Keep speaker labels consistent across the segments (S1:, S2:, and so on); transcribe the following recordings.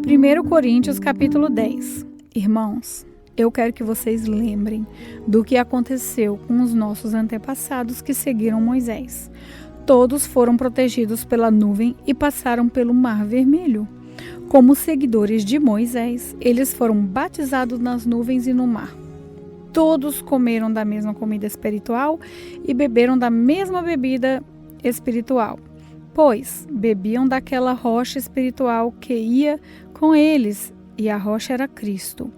S1: 1 Coríntios capítulo 10. Irmãos, eu quero que vocês lembrem do que aconteceu com os nossos antepassados que seguiram Moisés. Todos foram protegidos pela nuvem e passaram pelo Mar Vermelho. Como seguidores de Moisés, eles foram batizados nas nuvens e no mar. Todos comeram da mesma comida espiritual e beberam da mesma bebida espiritual, pois bebiam daquela rocha espiritual que ia com eles, e a rocha era Cristo.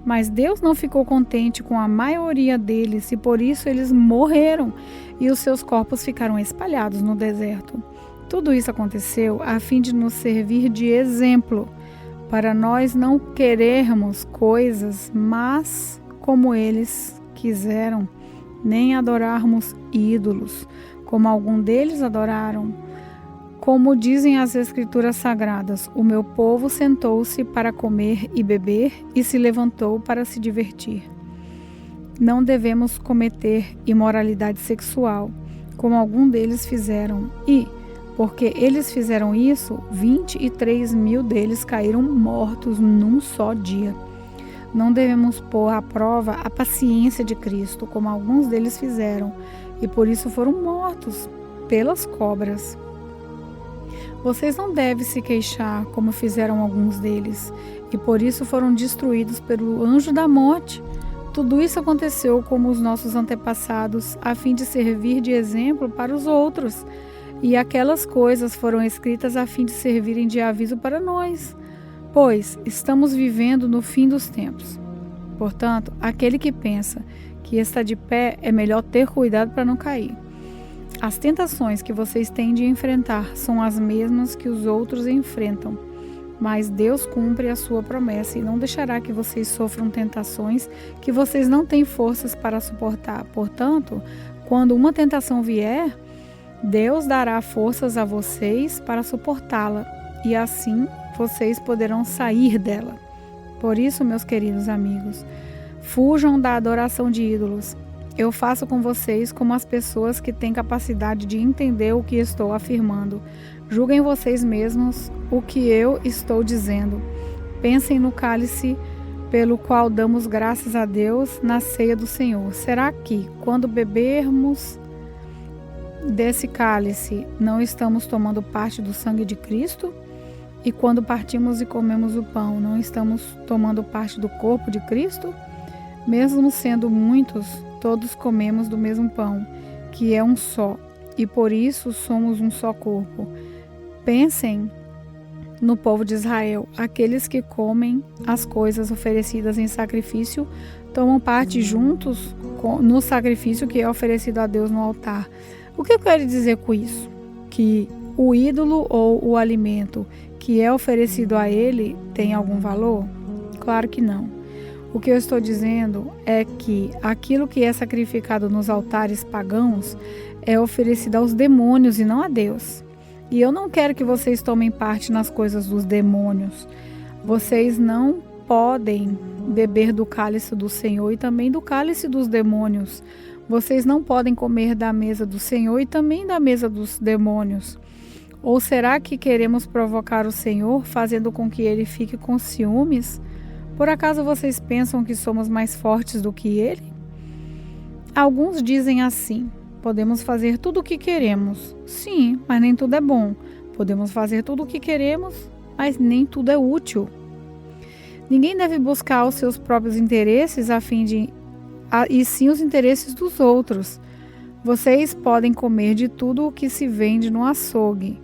S1: Mas Deus não ficou contente com a maioria deles, e por isso eles morreram, e os seus corpos ficaram espalhados no deserto. Tudo isso aconteceu a fim de nos servir de exemplo, para nós não querermos coisas más como eles quiseram, nem adorarmos ídolos, como algum deles adoraram. Como dizem as Escrituras Sagradas, o meu povo sentou-se para comer e beber e se levantou para se divertir. Não devemos cometer imoralidade sexual, como algum deles fizeram, e, porque eles fizeram isso, 23 mil deles caíram mortos num só dia. Não devemos pôr à prova a paciência de Cristo, como alguns deles fizeram, e por isso foram mortos pelas cobras. Vocês não devem se queixar, como fizeram alguns deles, e por isso foram destruídos pelo anjo da morte. Tudo isso aconteceu como os nossos antepassados, a fim de servir de exemplo para os outros, e aquelas coisas foram escritas a fim de servirem de aviso para nós, pois estamos vivendo no fim dos tempos. Portanto, aquele que pensa que está de pé, é melhor ter cuidado para não cair. As tentações que vocês têm de enfrentar são as mesmas que os outros enfrentam, mas Deus cumpre a sua promessa e não deixará que vocês sofram tentações que vocês não têm forças para suportar. Portanto, quando uma tentação vier, Deus dará forças a vocês para suportá-la, e assim vocês poderão sair dela. Por isso, meus queridos amigos, fujam da adoração de ídolos. Eu faço com vocês como as pessoas que têm capacidade de entender o que estou afirmando. Julguem vocês mesmos o que eu estou dizendo. Pensem no cálice pelo qual damos graças a Deus na ceia do Senhor. Será que, quando bebermos desse cálice, não estamos tomando parte do sangue de Cristo? E quando partimos e comemos o pão, não estamos tomando parte do corpo de Cristo? Mesmo sendo muitos, todos comemos do mesmo pão, que é um só, e por isso somos um só corpo. Pensem no povo de Israel. Aqueles que comem as coisas oferecidas em sacrifício tomam parte juntos no sacrifício que é oferecido a Deus no altar. O que eu quero dizer com isso? Que o ídolo ou o alimento que é oferecido a ele tem algum valor? Claro que não. O que eu estou dizendo é que aquilo que é sacrificado nos altares pagãos é oferecido aos demônios e não a Deus. E eu não quero que vocês tomem parte nas coisas dos demônios. Vocês não podem beber do cálice do Senhor e também do cálice dos demônios. Vocês não podem comer da mesa do Senhor e também da mesa dos demônios. Ou será que queremos provocar o Senhor, fazendo com que ele fique com ciúmes? Por acaso vocês pensam que somos mais fortes do que ele? Alguns dizem assim: podemos fazer tudo o que queremos. Sim, mas nem tudo é bom. Podemos fazer tudo o que queremos, mas nem tudo é útil. Ninguém deve buscar os seus próprios interesses e sim os interesses dos outros. Vocês podem comer de tudo o que se vende no açougue,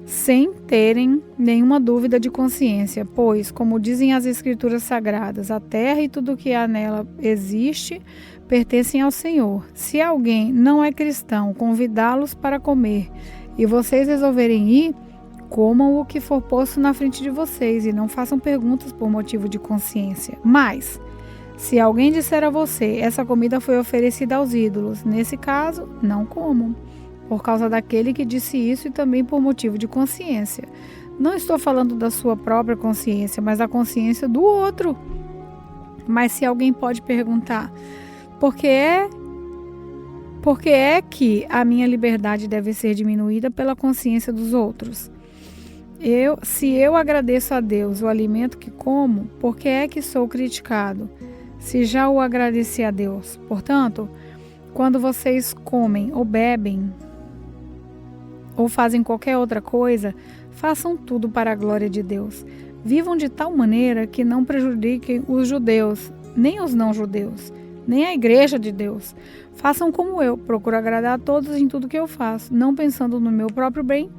S1: sem terem nenhuma dúvida de consciência, pois, como dizem as Escrituras Sagradas, a terra e tudo o que há nela existe pertencem ao Senhor. Se alguém não é cristão, convidá-los para comer e vocês resolverem ir, comam o que for posto na frente de vocês e não façam perguntas por motivo de consciência. Mas, se alguém disser a você, essa comida foi oferecida aos ídolos, nesse caso, não comam, por causa daquele que disse isso e também por motivo de consciência. Não estou falando da sua própria consciência, mas da consciência do outro. Mas se alguém pode perguntar, por que é que a minha liberdade deve ser diminuída pela consciência dos outros? Se eu agradeço a Deus o alimento que como, por que é que sou criticado? Se já o agradeci a Deus. Portanto, quando vocês comem ou bebem ou fazem qualquer outra coisa, façam tudo para a glória de Deus. Vivam de tal maneira que não prejudiquem os judeus, nem os não-judeus, nem a igreja de Deus. Façam como eu, procuro agradar a todos em tudo que eu faço, não pensando no meu próprio bem,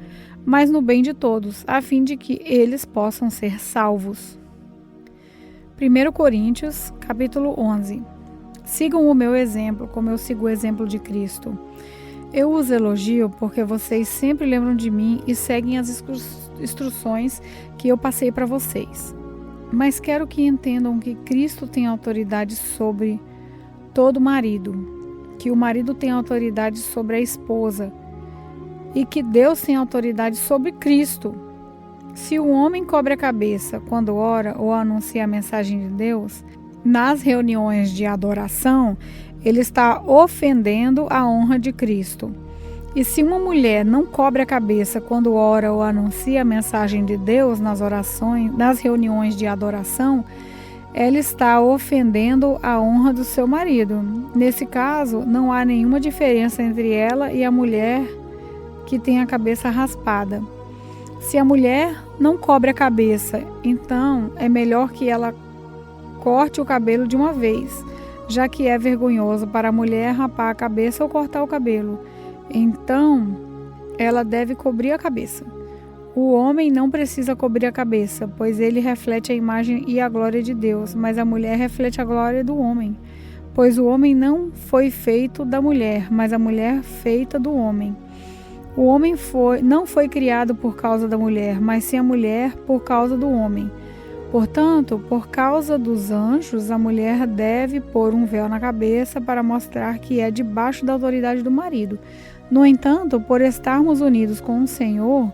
S1: mas no bem de todos, a fim de que eles possam ser salvos. 1 Coríntios, capítulo 11. Sigam o meu exemplo, como eu sigo o exemplo de Cristo. Eu os elogio porque vocês sempre lembram de mim e seguem as instruções que eu passei para vocês. Mas quero que entendam que Cristo tem autoridade sobre todo marido, que o marido tem autoridade sobre a esposa e que Deus tem autoridade sobre Cristo. Se o homem cobre a cabeça quando ora ou anuncia a mensagem de Deus, nas reuniões de adoração, ele está ofendendo a honra de Cristo. E se uma mulher não cobre a cabeça quando ora ou anuncia a mensagem de Deus nas orações, nas reuniões de adoração, ela está ofendendo a honra do seu marido. Nesse caso, não há nenhuma diferença entre ela e a mulher que tem a cabeça raspada. Se a mulher não cobre a cabeça, então é melhor que ela corte o cabelo de uma vez, já que é vergonhoso para a mulher rapar a cabeça ou cortar o cabelo. Então, ela deve cobrir a cabeça. O homem não precisa cobrir a cabeça, pois ele reflete a imagem e a glória de Deus, mas a mulher reflete a glória do homem. Pois o homem não foi feito da mulher, mas a mulher feita do homem. O homem não foi criado por causa da mulher, mas sim a mulher por causa do homem. Portanto, por causa dos anjos, a mulher deve pôr um véu na cabeça para mostrar que é debaixo da autoridade do marido. No entanto, por estarmos unidos com o Senhor,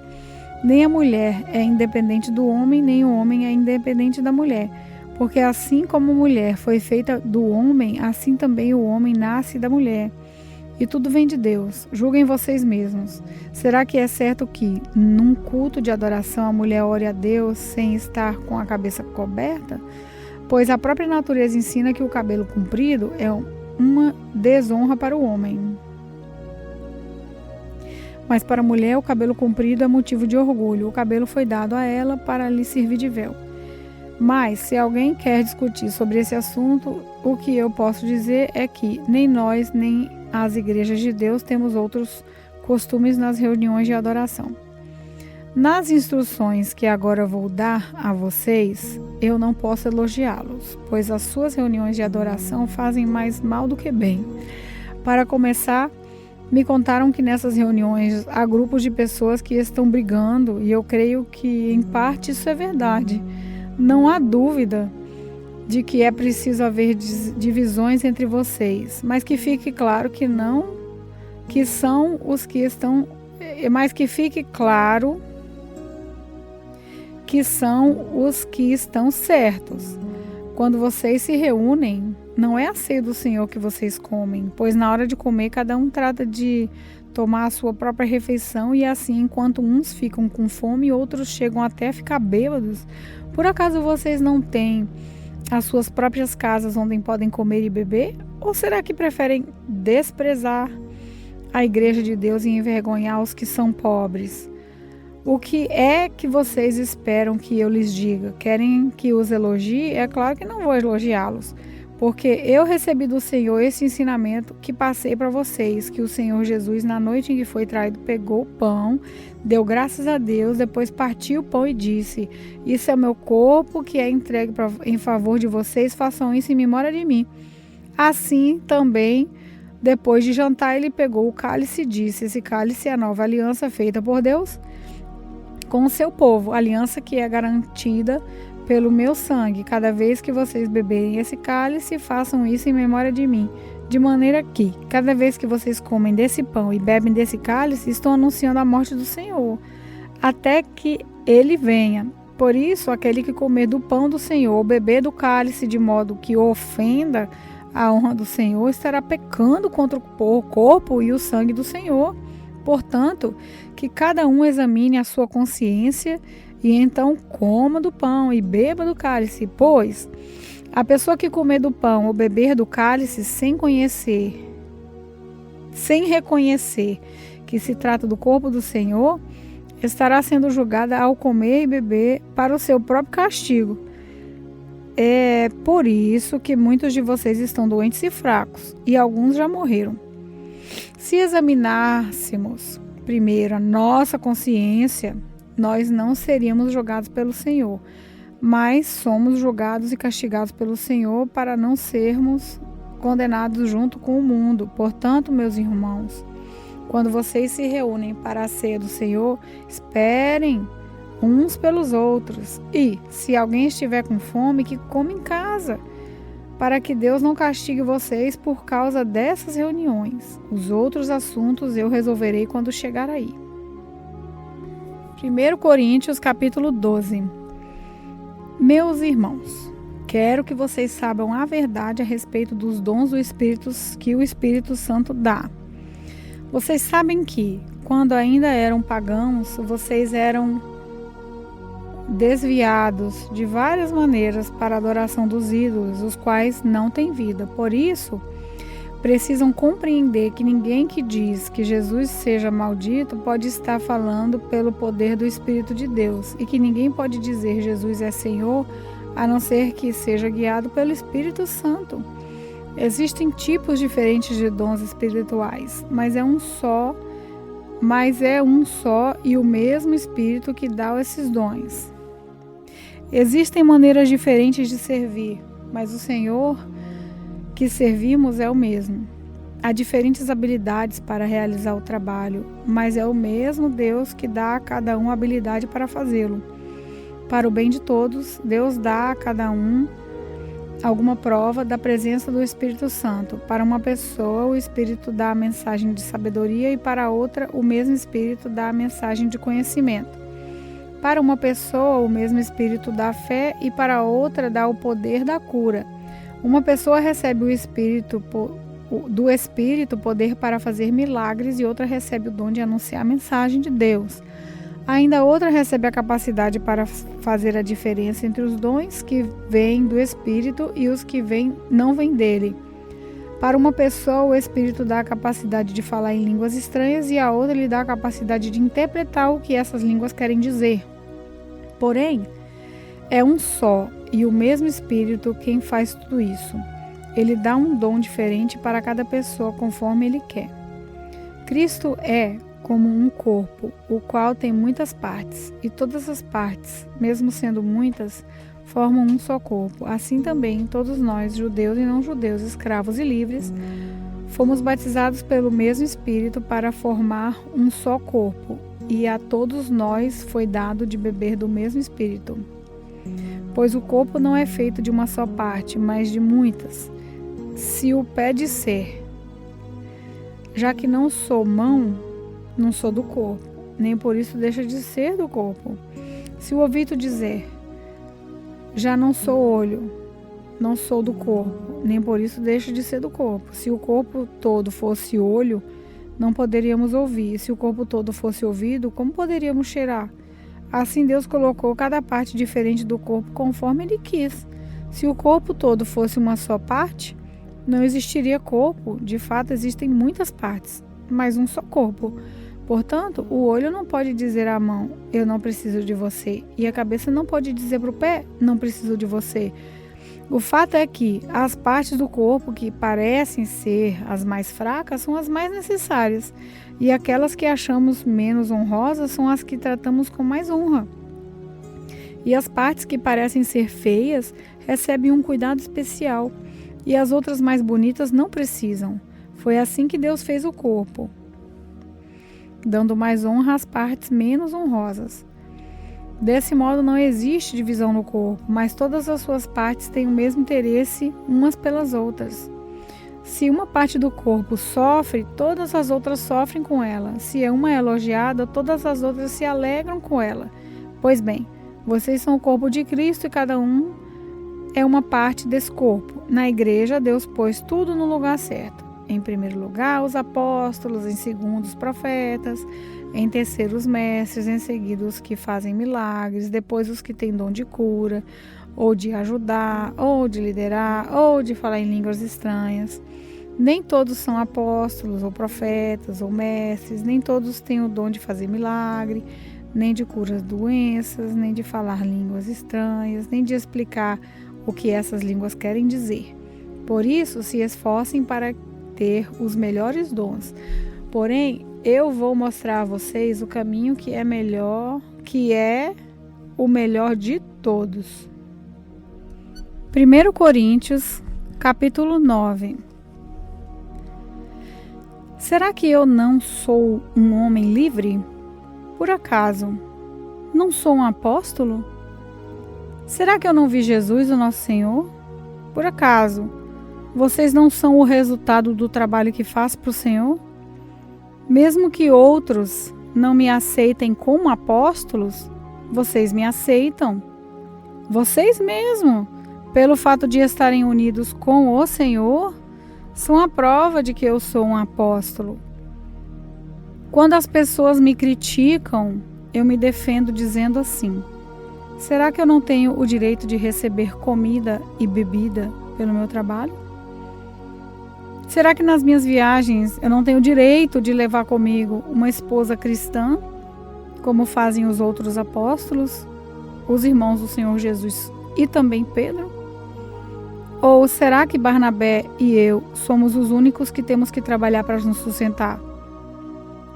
S1: nem a mulher é independente do homem, nem o homem é independente da mulher. Porque assim como a mulher foi feita do homem, assim também o homem nasce da mulher. E tudo vem de Deus. Julguem vocês mesmos. Será que é certo que, num culto de adoração, a mulher ore a Deus sem estar com a cabeça coberta? Pois a própria natureza ensina que o cabelo comprido é uma desonra para o homem. Mas para a mulher, o cabelo comprido é motivo de orgulho. O cabelo foi dado a ela para lhe servir de véu. Mas, se alguém quer discutir sobre esse assunto, o que eu posso dizer é que nem nós, nem as igrejas de Deus temos outros costumes nas reuniões de adoração. Nas instruções que agora vou dar a vocês, eu não posso elogiá-los, pois as suas reuniões de adoração fazem mais mal do que bem. Para começar, me contaram que nessas reuniões há grupos de pessoas que estão brigando, e eu creio que, em parte, isso é verdade. Não há dúvida de que é preciso haver divisões entre vocês, mas que fique claro que não, que são os que estão, mas que fique claro que são os que estão certos. Quando vocês se reúnem, não é a ceia do Senhor que vocês comem, pois na hora de comer, cada um trata de tomar a sua própria refeição e assim, enquanto uns ficam com fome, outros chegam até a ficar bêbados. Por acaso vocês não têm as suas próprias casas onde podem comer e beber? Ou será que preferem desprezar a igreja de Deus e envergonhar os que são pobres? O que é que vocês esperam que eu lhes diga? Querem que os elogie? É claro que não vou elogiá-los, porque eu recebi do Senhor esse ensinamento que passei para vocês, que o Senhor Jesus, na noite em que foi traído, pegou o pão, deu graças a Deus, depois partiu o pão e disse: isso é o meu corpo que é entregue em favor de vocês, façam isso em memória de mim. Assim também, depois de jantar, ele pegou o cálice e disse: esse cálice é a nova aliança feita por Deus com o seu povo, aliança que é garantida pelo meu sangue. Cada vez que vocês beberem esse cálice, façam isso em memória de mim. De maneira que, cada vez que vocês comem desse pão e bebem desse cálice, estão anunciando a morte do Senhor, até que ele venha. Por isso, aquele que comer do pão do Senhor, ou beber do cálice de modo que ofenda a honra do Senhor, estará pecando contra o corpo e o sangue do Senhor. Portanto, que cada um examine a sua consciência e então coma do pão e beba do cálice, pois a pessoa que comer do pão ou beber do cálice sem reconhecer que se trata do corpo do Senhor, estará sendo julgada ao comer e beber para o seu próprio castigo. É por isso que muitos de vocês estão doentes e fracos, e alguns já morreram. Se examinássemos primeiro a nossa consciência, nós não seríamos julgados pelo Senhor, mas somos julgados e castigados pelo Senhor para não sermos condenados junto com o mundo. Portanto, meus irmãos, quando vocês se reúnem para a ceia do Senhor, esperem uns pelos outros. E, se alguém estiver com fome, que coma em casa, para que Deus não castigue vocês por causa dessas reuniões. Os outros assuntos eu resolverei quando chegar aí. 1 Coríntios, capítulo 12. Meus irmãos, quero que vocês saibam a verdade a respeito dos dons do Espírito que o Espírito Santo dá. Vocês sabem que, quando ainda eram pagãos, vocês eram desviados de várias maneiras para a adoração dos ídolos, os quais não têm vida. Por isso, precisam compreender que ninguém que diz que Jesus seja maldito pode estar falando pelo poder do Espírito de Deus, e que ninguém pode dizer Jesus é Senhor, a não ser que seja guiado pelo Espírito Santo. Existem tipos diferentes de dons espirituais, mas é um só e o mesmo Espírito que dá esses dons. Existem maneiras diferentes de servir, mas o Senhor que servimos é o mesmo. Há diferentes habilidades para realizar o trabalho, mas é o mesmo Deus que dá a cada um habilidade para fazê-lo. Para o bem de todos, Deus dá a cada um alguma prova da presença do Espírito Santo. Para uma pessoa, o Espírito dá a mensagem de sabedoria e para outra, o mesmo Espírito dá a mensagem de conhecimento. Para uma pessoa, o mesmo Espírito dá fé e para outra dá o poder da cura. Uma pessoa recebe do Espírito poder para fazer milagres e outra recebe o dom de anunciar a mensagem de Deus. Ainda outra recebe a capacidade para fazer a diferença entre os dons que vêm do Espírito e os que não vêm dele. Para uma pessoa, o Espírito dá a capacidade de falar em línguas estranhas e a outra lhe dá a capacidade de interpretar o que essas línguas querem dizer. Porém, é um só e o mesmo Espírito quem faz tudo isso. Ele dá um dom diferente para cada pessoa conforme ele quer. Cristo é como um corpo, o qual tem muitas partes, e todas as partes, mesmo sendo muitas, formam um só corpo. Assim também, todos nós, judeus e não judeus, escravos e livres, fomos batizados pelo mesmo Espírito para formar um só corpo, e a todos nós foi dado de beber do mesmo Espírito. Pois o corpo não é feito de uma só parte, mas de muitas. Se o pé disser, já que não sou mão, não sou do corpo, nem por isso deixa de ser do corpo. Se o ouvido dizer, já não sou olho, não sou do corpo, nem por isso deixa de ser do corpo. Se o corpo todo fosse olho, não poderíamos ouvir. Se o corpo todo fosse ouvido, como poderíamos cheirar? Assim Deus colocou cada parte diferente do corpo conforme Ele quis. Se o corpo todo fosse uma só parte, não existiria corpo. De fato, existem muitas partes, mas um só corpo. Portanto, o olho não pode dizer à mão, eu não preciso de você. E a cabeça não pode dizer para o pé, não preciso de você. O fato é que as partes do corpo que parecem ser as mais fracas são as mais necessárias. E aquelas que achamos menos honrosas são as que tratamos com mais honra. E as partes que parecem ser feias recebem um cuidado especial. E as outras mais bonitas não precisam. Foi assim que Deus fez o corpo, dando mais honra às partes menos honrosas. Desse modo não existe divisão no corpo, mas todas as suas partes têm o mesmo interesse umas pelas outras. Se uma parte do corpo sofre, todas as outras sofrem com ela. Se uma é elogiada, todas as outras se alegram com ela. Pois bem, vocês são o corpo de Cristo e cada um é uma parte desse corpo. Na igreja, Deus pôs tudo no lugar certo. em primeiro lugar os apóstolos, em segundo os profetas, em terceiro os mestres, em seguida os que fazem milagres, depois os que têm dom de cura, ou de ajudar, ou de liderar, ou de falar em línguas estranhas. Nem todos são apóstolos, ou profetas, ou mestres, nem todos têm o dom de fazer milagre, nem de curar doenças, nem de falar línguas estranhas, nem de explicar o que essas línguas querem dizer. Por isso, se esforcem para ter os melhores dons. Porém, eu vou mostrar a vocês o caminho que é o melhor de todos. 1 Coríntios, capítulo 9. Será que eu não sou um homem livre? Por acaso, não sou um apóstolo? Será que eu não vi Jesus, o nosso Senhor? Por acaso, vocês não são o resultado do trabalho que faço para o Senhor? Mesmo que outros não me aceitem como apóstolos, vocês me aceitam. Vocês mesmo, pelo fato de estarem unidos com o Senhor, são a prova de que eu sou um apóstolo. Quando as pessoas me criticam, eu me defendo dizendo assim: será que eu não tenho o direito de receber comida e bebida pelo meu trabalho? Será que nas minhas viagens eu não tenho o direito de levar comigo uma esposa cristã, como fazem os outros apóstolos, os irmãos do Senhor Jesus e também Pedro? Ou será que Barnabé e eu somos os únicos que temos que trabalhar para nos sustentar?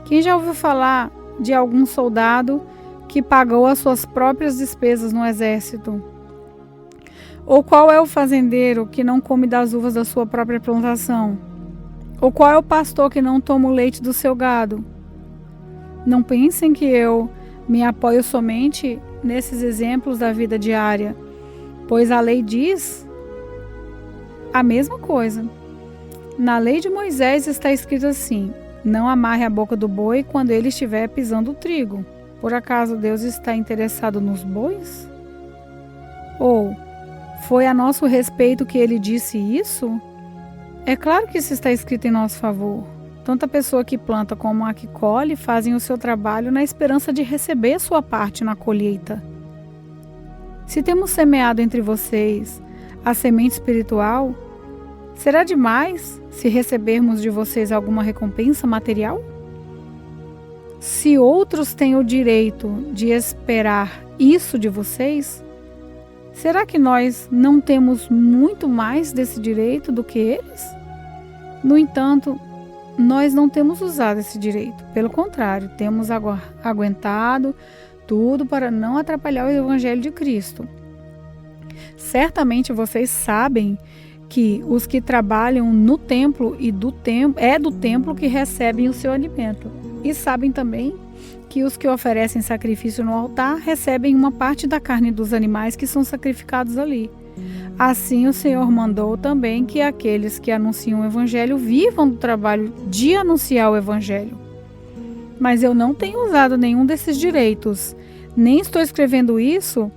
S1: Quem já ouviu falar de algum soldado que pagou as suas próprias despesas no exército? Ou qual é o fazendeiro que não come das uvas da sua própria plantação? Ou qual é o pastor que não toma o leite do seu gado? Não pensem que eu me apoio somente nesses exemplos da vida diária, pois a lei diz a mesma coisa. Na lei de Moisés está escrito assim: não amarre a boca do boi quando ele estiver pisando o trigo. Por acaso Deus está interessado nos bois? Ou foi a nosso respeito que ele disse isso? É claro que isso está escrito em nosso favor. Tanto a pessoa que planta como a que colhe fazem o seu trabalho na esperança de receber sua parte na colheita. Se temos semeado entre vocês a semente espiritual, será demais se recebermos de vocês alguma recompensa material? Se outros têm o direito de esperar isso de vocês, será que nós não temos muito mais desse direito do que eles? No entanto, nós não temos usado esse direito. Pelo contrário, temos aguentado tudo para não atrapalhar o Evangelho de Cristo. Certamente vocês sabem que os que trabalham no templo é do templo que recebem o seu alimento. E sabem também que os que oferecem sacrifício no altar recebem uma parte da carne dos animais que são sacrificados ali. Assim o Senhor mandou também que aqueles que anunciam o Evangelho vivam do trabalho de anunciar o Evangelho. Mas eu não tenho usado nenhum desses direitos, nem estou escrevendo isso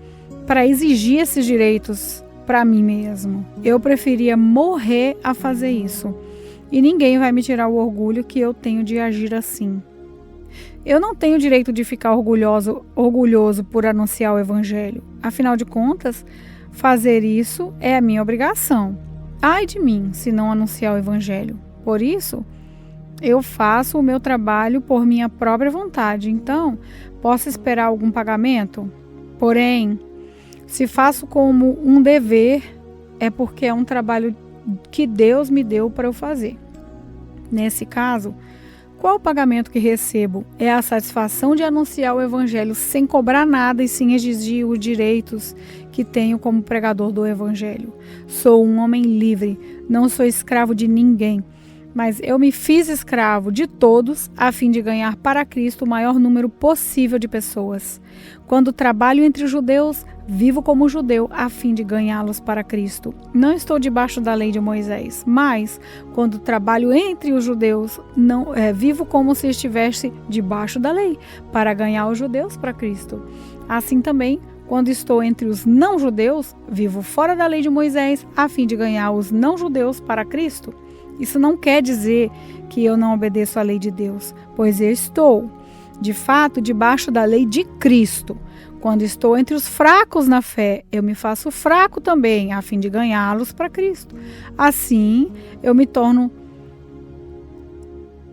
S1: para exigir esses direitos para mim mesmo. Eu preferia morrer a fazer isso. E ninguém vai me tirar o orgulho que eu tenho de agir assim. Eu não tenho o direito de ficar orgulhoso por anunciar o Evangelho. Afinal de contas, fazer isso é a minha obrigação. Ai de mim, se não anunciar o Evangelho. Por isso, eu faço o meu trabalho por minha própria vontade. Então, posso esperar algum pagamento? Porém, se faço como um dever, é porque é um trabalho que Deus me deu para eu fazer. Nesse caso, qual o pagamento que recebo? É a satisfação de anunciar o Evangelho sem cobrar nada e sem exigir os direitos que tenho como pregador do Evangelho. Sou um homem livre, não sou escravo de ninguém, mas eu me fiz escravo de todos a fim de ganhar para Cristo o maior número possível de pessoas. Quando trabalho entre os judeus, vivo como judeu a fim de ganhá-los para Cristo. Não estou debaixo da lei de Moisés, mas quando trabalho entre os judeus, vivo como se estivesse debaixo da lei, para ganhar os judeus para Cristo. Assim também, quando estou entre os não-judeus, vivo fora da lei de Moisés a fim de ganhar os não-judeus para Cristo. Isso não quer dizer que eu não obedeço à lei de Deus, pois eu estou, de fato, debaixo da lei de Cristo. Quando estou entre os fracos na fé, eu me faço fraco também, a fim de ganhá-los para Cristo. Assim, eu me torno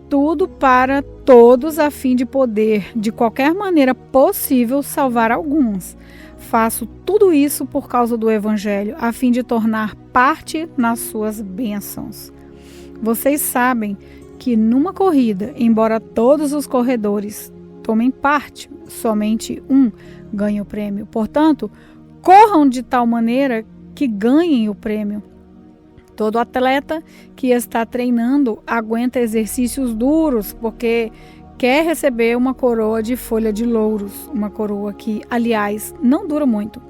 S1: tudo para todos, a fim de poder, de qualquer maneira possível, salvar alguns. Faço tudo isso por causa do Evangelho, a fim de tornar parte nas suas bênçãos. Vocês sabem que numa corrida, embora todos os corredores tomem parte, somente um ganha o prêmio. Portanto, corram de tal maneira que ganhem o prêmio. Todo atleta que está treinando aguenta exercícios duros, porque quer receber uma coroa de folha de louros, uma coroa que, aliás, não dura muito.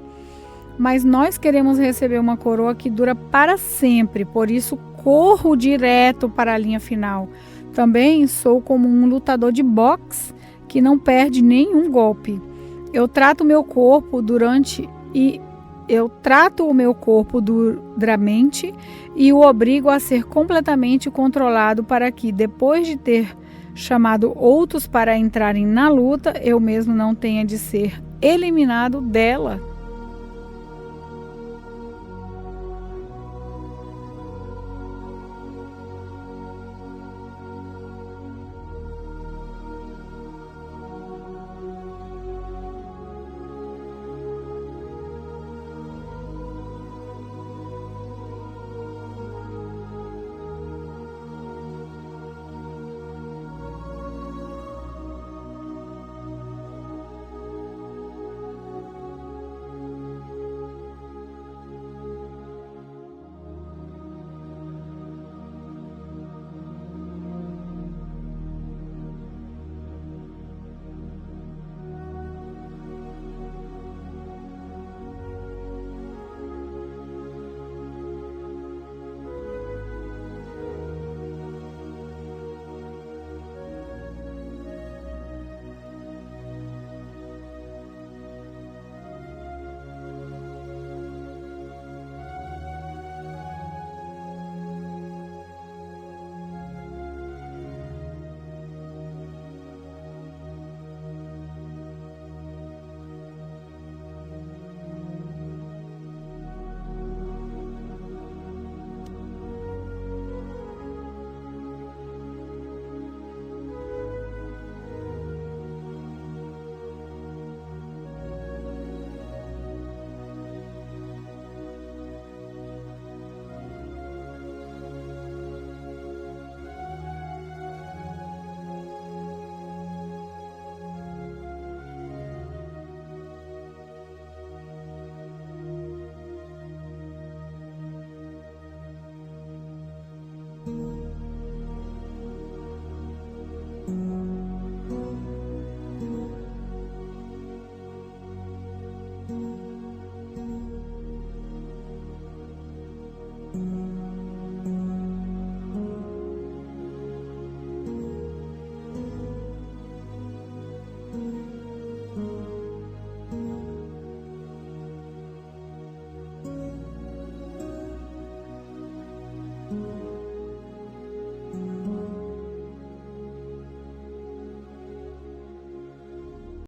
S1: Mas nós queremos receber uma coroa que dura para sempre, por isso corro direto para a linha final. Também sou como um lutador de boxe que não perde nenhum golpe. Eu trato o meu corpo duramente e o obrigo a ser completamente controlado para que, depois de ter chamado outros para entrarem na luta, eu mesmo não tenha de ser eliminado dela